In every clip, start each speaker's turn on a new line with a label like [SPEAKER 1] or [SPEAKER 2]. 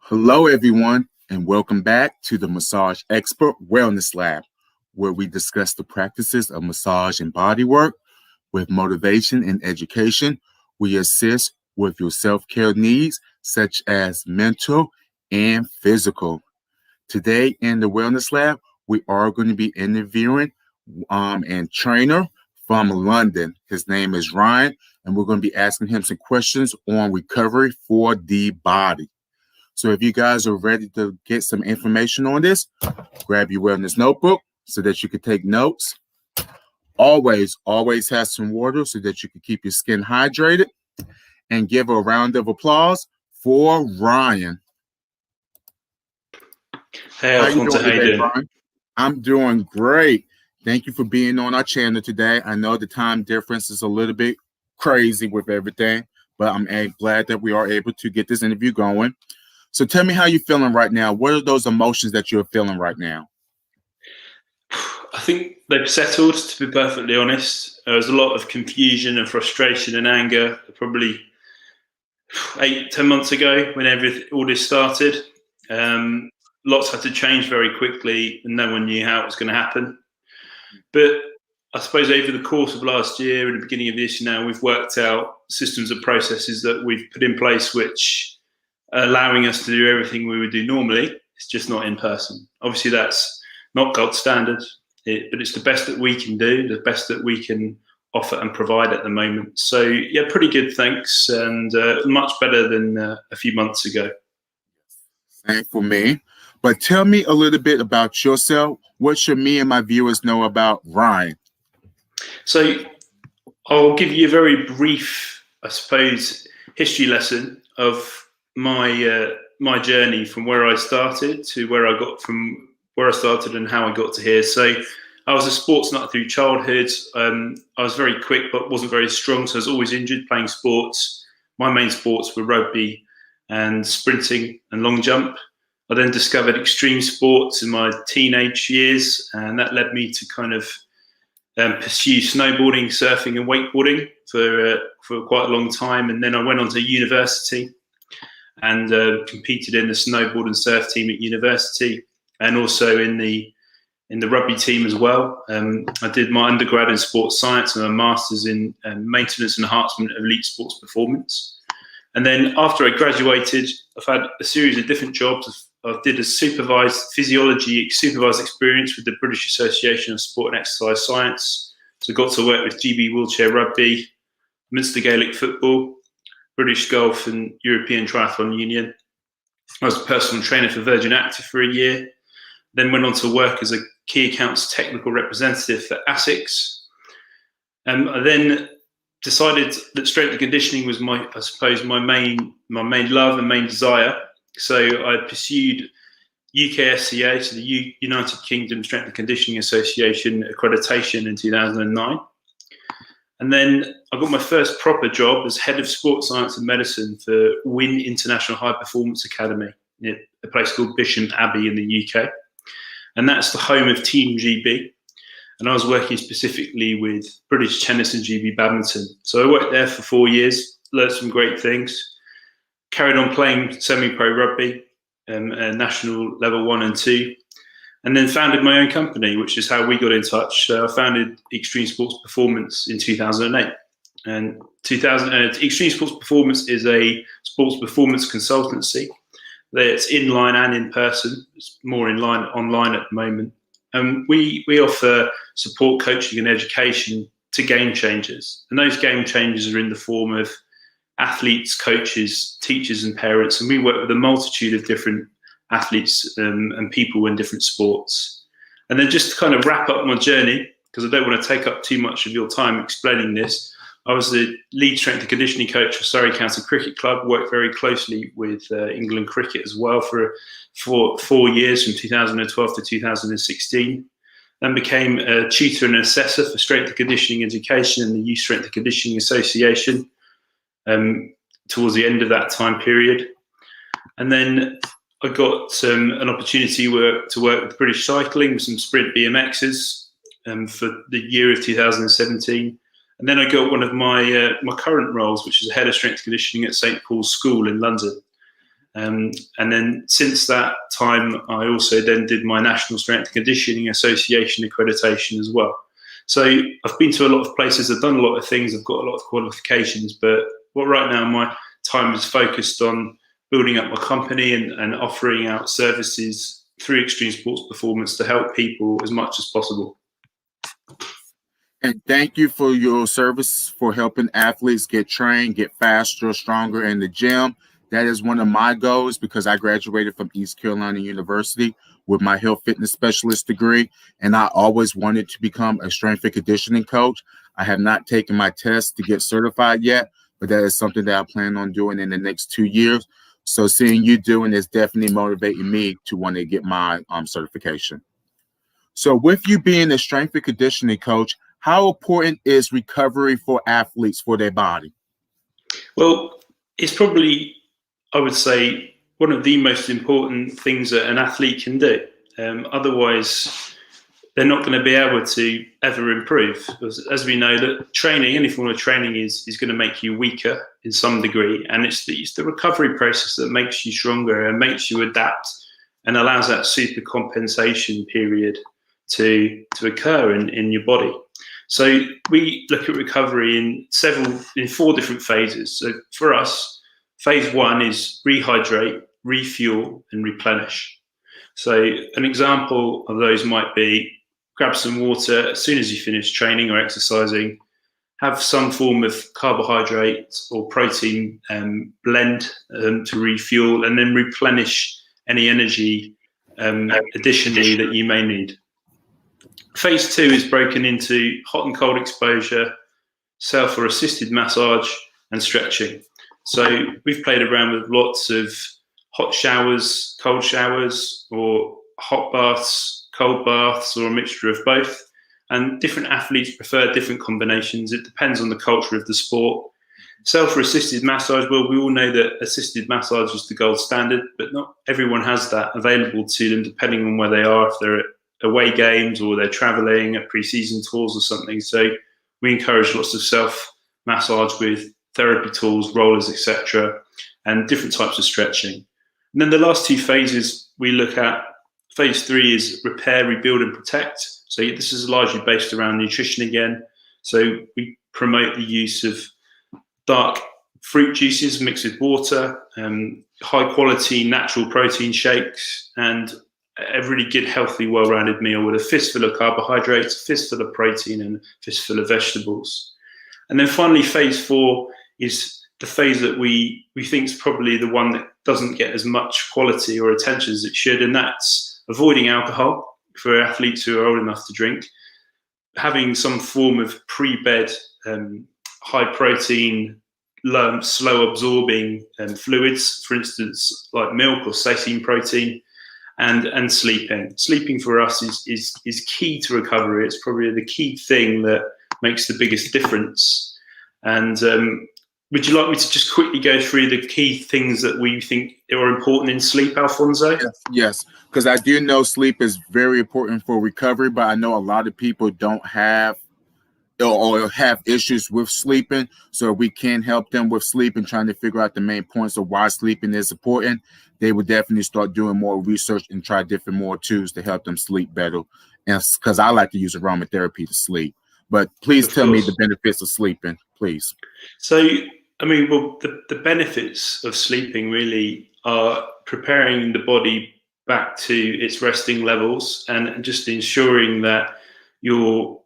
[SPEAKER 1] Hello, everyone, and welcome back to the Massage Expert Wellness Lab, where we discuss the practices of massage and bodywork with motivation and education. We assist with your self-care needs, such as mental and physical. Today in the Wellness Lab, we are going to be interviewing and trainer from London. His name is Ryan, and we're going to be asking him some questions on recovery for the body. So if you guys are ready to get some information on this, grab your wellness notebook so that you can take notes. Always have some water so that you can keep your skin hydrated. And give a round of applause for Ryan.
[SPEAKER 2] Hey, Alfonso, how you doing?
[SPEAKER 1] Ryan? I'm doing great. Thank you for being on our channel today. I know the time difference is a little bit crazy with everything, but I'm glad that we are able to get this interview going. So tell me how you're feeling right now. What are those emotions that you're feeling right now?
[SPEAKER 2] I think they've settled, to be perfectly honest. There was a lot of confusion and frustration and anger probably 8-10 months ago when all this started. Lots had to change very quickly and no one knew how it was going to happen. But I suppose over the course of last year and the beginning of this year now, we've worked out systems and processes that we've put in place which allowing us to do everything we would do normally. It's just not in person. Obviously, that's not gold standard, but it's the best that we can do, the best that we can offer and provide at the moment. So, yeah, pretty good, thanks, and much better than a few months ago.
[SPEAKER 1] Same for me. But tell me a little bit about yourself. What should me and my viewers know about Ryan?
[SPEAKER 2] So, I'll give you a very brief, I suppose, history lesson of my journey from where I started to where I started and how I got to here. So I was a sports nut through childhood. I was very quick but wasn't very strong, so I was always injured playing sports. My main sports were rugby and sprinting and long jump. I then discovered extreme sports in my teenage years, and that led me to kind of pursue snowboarding, surfing and wakeboarding for quite a long time. And then I went on to university and competed in the snowboard and surf team at university, and also in the rugby team as well. I did my undergrad in sports science and a master's in maintenance and enhancement of elite sports performance. And then after I graduated, I've had a series of different jobs. I did a supervised experience with the British Association of Sport and Exercise Science. So I got to work with GB Wheelchair Rugby, Munster Gaelic Football, British Golf and European Triathlon Union. I was a personal trainer for Virgin Active for a year, then went on to work as a key accounts technical representative for ASICS. I then decided that strength and conditioning was my main love and main desire. So I pursued UKSCA, so the United Kingdom Strength and Conditioning Association accreditation in 2009. And then I got my first proper job as head of sports science and medicine for WIN International High Performance Academy, a place called Bisham Abbey in the UK. And that's the home of Team GB. And I was working specifically with British tennis and GB badminton. So I worked there for 4 years, learned some great things, carried on playing semi-pro rugby, national level 1 and 2. And then founded my own company, which is how we got in touch. I founded Extreme Sports Performance in 2008. And Extreme Sports Performance is a sports performance consultancy. It's inline and in person. It's more online at the moment. And we offer support, coaching and education to game changers. And those game changers are in the form of athletes, coaches, teachers and parents. And we work with a multitude of different athletes and people in different sports. And then just to kind of wrap up my journey, because I don't want to take up too much of your time explaining this, I was the lead strength and conditioning coach for Surrey County Cricket Club, worked very closely with England Cricket as well for 4 years from 2012 to 2016. Then became a tutor and assessor for strength and conditioning education in the Youth Strength and Conditioning Association towards the end of that time period. And then I got an opportunity to work with British Cycling with some sprint BMXs for the year of 2017. And then I got one of my current roles, which is head of strength conditioning at St Paul's School in London. And then since that time, I also then did my National Strength and Conditioning Association accreditation as well. So I've been to a lot of places, I've done a lot of things, I've got a lot of qualifications, but right now my time is focused on building up my company and offering out services through extreme sports performance to help people as much as possible.
[SPEAKER 1] And thank you for your service for helping athletes get trained, get faster, stronger in the gym. That is one of my goals because I graduated from East Carolina University with my health fitness specialist degree, and I always wanted to become a strength and conditioning coach. I have not taken my test to get certified yet, but that is something that I plan on doing in the next 2 years. So seeing you doing is definitely motivating me to want to get my certification. So with you being a strength and conditioning coach, how important is recovery for athletes for their body?
[SPEAKER 2] Well, it's probably, I would say, one of the most important things that an athlete can do. Otherwise, they're not going to be able to ever improve. As we know, that training, any form of training, is going to make you weaker in some degree, and it's the recovery process that makes you stronger and makes you adapt and allows that super compensation period to occur in your body. So we look at recovery in 4 different phases. So for us, phase 1 is rehydrate, refuel, and replenish. So an example of those might be grab some water as soon as you finish training or exercising, have some form of carbohydrate or protein blend to refuel, and then replenish any energy additionally that you may need. Phase 2 is broken into hot and cold exposure, self or assisted massage, and stretching. So we've played around with lots of hot showers, cold showers, or hot baths, cold baths, or a mixture of both. And different athletes prefer different combinations. It depends on the culture of the sport. Self or assisted massage, well, we all know that assisted massage is the gold standard, but not everyone has that available to them depending on where they are, if they're at away games or they're traveling at pre-season tours or something. So we encourage lots of self massage with therapy tools, rollers, etc., and different types of stretching. And then the last 2 phases we look at, phase 3 is repair, rebuild, and protect. So this is largely based around nutrition again. So we promote the use of dark fruit juices mixed with water, high quality natural protein shakes, and a really good, healthy, well-rounded meal with a fistful of carbohydrates, a fistful of protein, and a fistful of vegetables. And then finally, phase 4 is the phase that we think is probably the one that doesn't get as much quality or attention as it should, and that's avoiding alcohol for athletes who are old enough to drink, having some form of pre-bed, high-protein, slow-absorbing fluids, for instance, like milk or seitan protein, and sleeping. Sleeping for us is key to recovery. It's probably the key thing that makes the biggest difference. And would you like me to just quickly go through the key things that we think are important in sleep, Alfonso?
[SPEAKER 1] Yes, because I do know sleep is very important for recovery, but I know a lot of people don't have or have issues with sleeping. So we can help them with sleep and trying to figure out the main points of why sleeping is important. They would definitely start doing more research and try different more tools to help them sleep better. And because I like to use aromatherapy to sleep. But please tell me the benefits of sleeping, please.
[SPEAKER 2] So, I mean, well, the benefits of sleeping really are preparing the body back to its resting levels and just ensuring that you're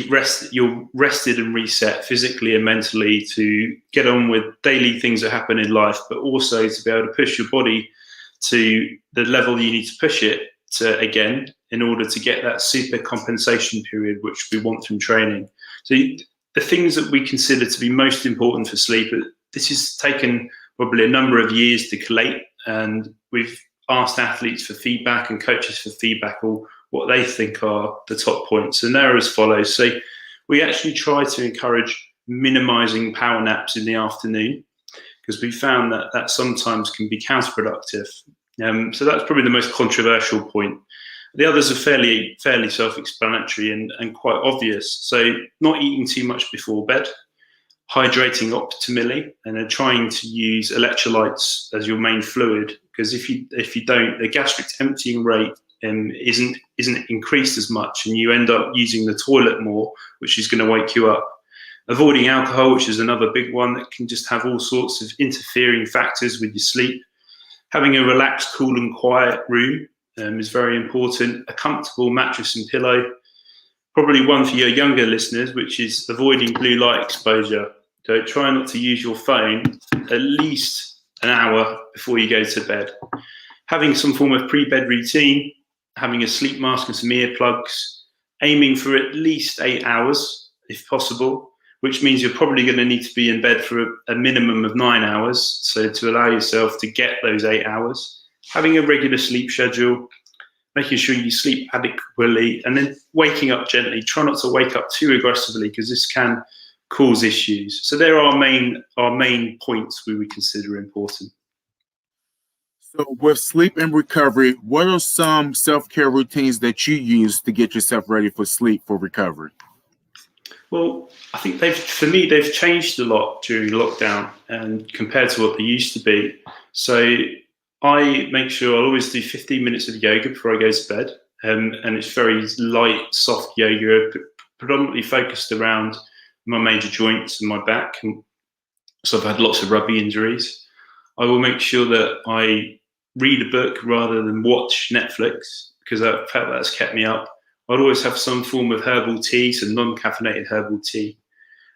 [SPEAKER 2] rested and reset physically and mentally to get on with daily things that happen in life, but also to be able to push your body to the level you need to push it to again in order to get that super compensation period which we want from training. So the things that we consider to be most important for sleep, this has taken probably a number of years to collate, and we've asked athletes for feedback and coaches for feedback or what they think are the top points, and they're as follows. So we actually try to encourage minimizing power naps in the afternoon because we found that sometimes can be counterproductive. So that's probably the most controversial point. The others are fairly self-explanatory and quite obvious. So not eating too much before bed, hydrating optimally, and then trying to use electrolytes as your main fluid, because if you don't, the gastric emptying rate isn't increased as much, and you end up using the toilet more, which is going to wake you up. Avoiding alcohol, which is another big one that can just have all sorts of interfering factors with your sleep. Having a relaxed, cool and quiet room is very important. A comfortable mattress and pillow. Probably one for your younger listeners, which is avoiding blue light exposure. So try not to use your phone at least an hour before you go to bed. Having some form of pre-bed routine, having a sleep mask and some earplugs, aiming for at least 8 hours if possible, which means you're probably going to need to be in bed for a minimum of 9 hours. So to allow yourself to get those 8 hours, having a regular sleep schedule, making sure you sleep adequately, and then waking up gently. Try not to wake up too aggressively, because this can cause issues. So there are our main points we would consider important.
[SPEAKER 1] So with sleep and recovery, what are some self-care routines that you use to get yourself ready for sleep for recovery?
[SPEAKER 2] Well, I think they've changed a lot during lockdown and compared to what they used to be. So I make sure I'll always do 15 minutes of yoga before I go to bed. And it's very light, soft yoga, predominantly focused around my major joints and my back. And so I've had lots of rugby injuries. I will make sure that I read a book rather than watch Netflix, because I felt that's kept me up. I'd always have some form of herbal tea, some non-caffeinated herbal tea.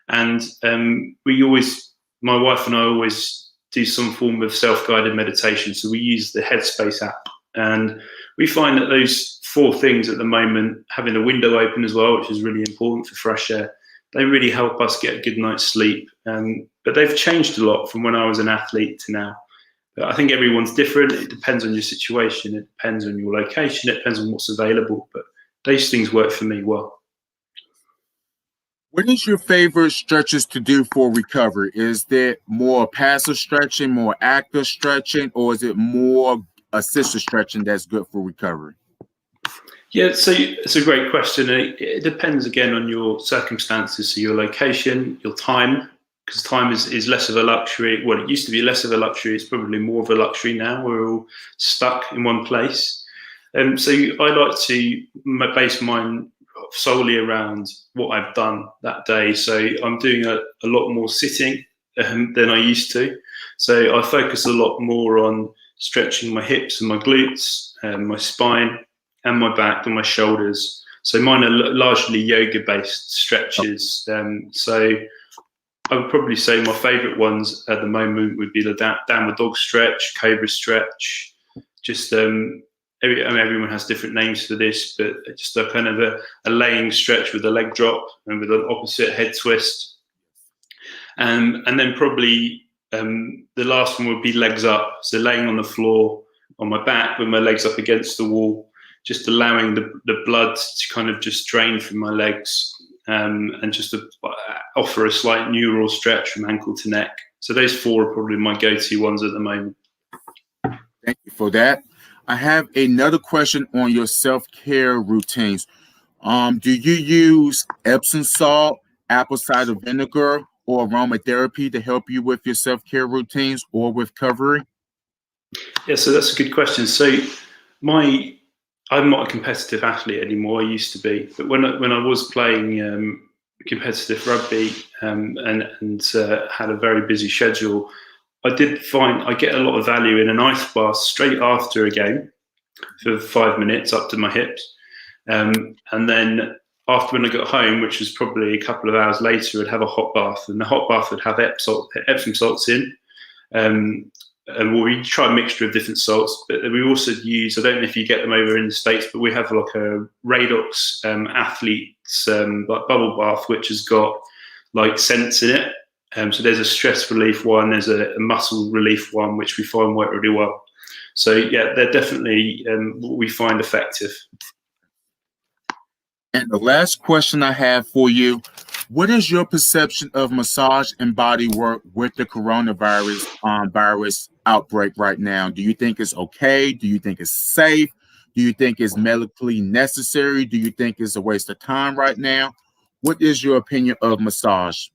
[SPEAKER 2] And my wife and I always do some form of self-guided meditation. So we use the Headspace app. And we find that those 4 things at the moment, having the window open as well, which is really important for fresh air, they really help us get a good night's sleep. But they've changed a lot from when I was an athlete to now. But I think everyone's different. It depends on your situation. It depends on your location. It depends on what's available. But those things work for me well.
[SPEAKER 1] What is your favorite stretches to do for recovery? Is there more passive stretching, more active stretching, or is it more assisted stretching that's good for recovery?
[SPEAKER 2] Yeah, so it's a great question. It depends again on your circumstances, so your location, your time, because time is less of a luxury. Well, it used to be less of a luxury. It's probably more of a luxury now. We're all stuck in one place. So I like to base mine solely around what I've done that day. So I'm doing a lot more sitting than I used to. So I focus a lot more on stretching my hips and my glutes, my spine and my back and my shoulders. So mine are largely yoga-based stretches. So I would probably say my favorite ones at the moment would be the downward dog stretch, cobra stretch, just everyone has different names for this, but just a kind of a laying stretch with a leg drop and with an opposite head twist. And then probably the last one would be legs up. So laying on the floor on my back with my legs up against the wall, just allowing the blood to kind of just drain from my legs, and just to offer a slight neural stretch from ankle to neck. So those 4 are probably my go-to ones at the moment.
[SPEAKER 1] Thank you for that. I have another question on your self-care routines. Do you use Epsom salt, apple cider vinegar, or aromatherapy to help you with your self-care routines or with recovery?
[SPEAKER 2] Yeah, so that's a good question. So I'm not a competitive athlete anymore. I used to be, but when I was playing competitive rugby and had a very busy schedule, I did find I get a lot of value in an ice bath straight after a game for 5 minutes up to my hips. And then after, when I got home, which was probably a couple of hours later, I'd have a hot bath, and the hot bath would have Epsom salts in. And we try a mixture of different salts, but we also use, I don't know if you get them over in the States, but we have like a Radox Athletes like bubble bath, which has got like scents in it. So there's a stress relief one, there's a muscle relief one, which we find work really well. So yeah, they're definitely what we find effective.
[SPEAKER 1] And the last question I have for you, what is your perception of massage and body work with the coronavirus virus outbreak right now? Do you think it's okay? Do you think it's safe? Do you think it's medically necessary? Do you think it's a waste of time right now? What is your opinion of massage?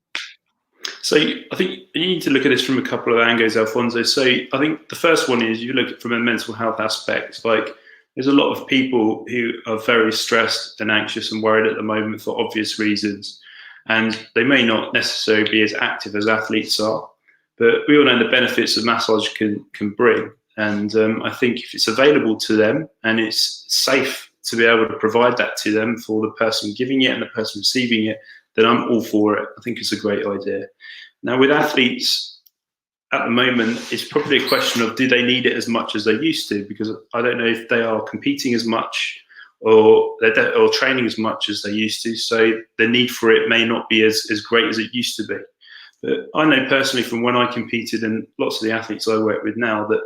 [SPEAKER 2] So I think you need to look at this from a couple of angles, Alfonso. So I think the first one is you look at it from a mental health aspect. Like there's a lot of people who are very stressed and anxious and worried at the moment for obvious reasons. And they may not necessarily be as active as athletes are, but we all know the benefits that massage can bring. And I think if it's available to them and it's safe to be able to provide that to them for the person giving it and the person receiving it, then I'm all for it. I think it's a great idea. Now, with athletes at the moment, it's probably a question of do they need it as much as they used to? Because I don't know if they are competing as much or training as much as they used to. So the need for it may not be as great as it used to be. But I know personally from when I competed and lots of the athletes I work with now that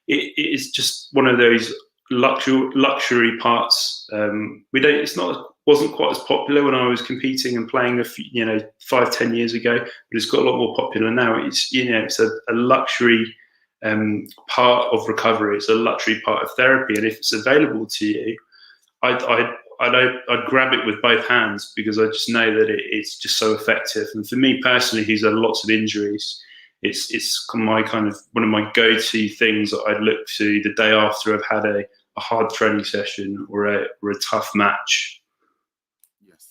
[SPEAKER 2] it is just one of those luxury parts. Wasn't quite as popular when I was competing and playing 5-10 years ago, but it's got a lot more popular now. It's a luxury part of recovery. It's a luxury part of therapy, and if it's available to you, I'd grab it with both hands because I just know that it's just so effective. And for me personally, who's had lots of injuries, it's my kind of one of my go-to things that I'd look to the day after I've had a hard training session or a tough match.
[SPEAKER 1] Yes.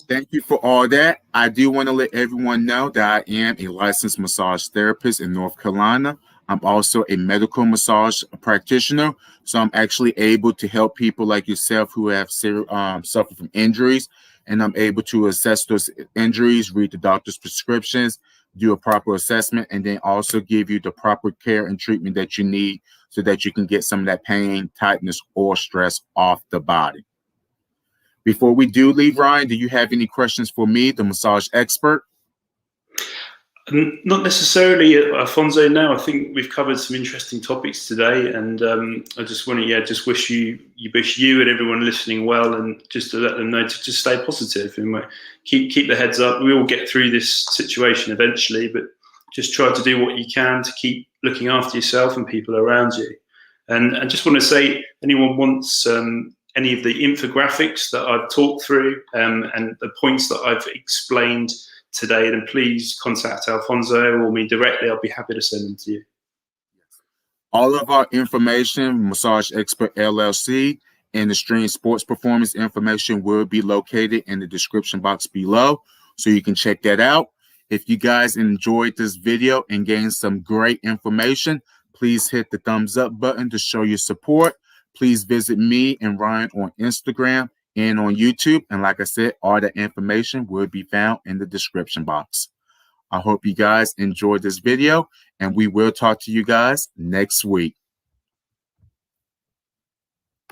[SPEAKER 1] Thank you for all that. I do want to let everyone know that I am a licensed massage therapist in North Carolina. I'm also a medical massage practitioner, so I'm actually able to help people like yourself who have suffered from injuries, and I'm able to assess those injuries, read the doctor's prescriptions, do a proper assessment, and then also give you the proper care and treatment that you need so that you can get some of that pain, tightness, or stress off the body. Before we do leave, Ryan, do you have any questions for me, the massage expert?
[SPEAKER 2] Not necessarily, Alfonso. No, I think we've covered some interesting topics today, and I just want to, just wish you and everyone listening well, and just to let them know to just stay positive and keep the heads up. We will get through this situation eventually, but just try to do what you can to keep looking after yourself and people around you. And I just want to say, anyone wants any of the infographics that I've talked through and the points that I've explained today, then please contact Alfonso or me directly. I'll be happy to send them to you.
[SPEAKER 1] All of our information, Massage Expert LLC, and the Stream Sports Performance information will be located in the description box below, so you can check that out. If you guys enjoyed this video and gained some great information, please hit the thumbs up button to show your support. Please visit me and Ryan on Instagram and on YouTube. And like I said, all the information will be found in the description box. I hope you guys enjoyed this video, and we will talk to you guys next week.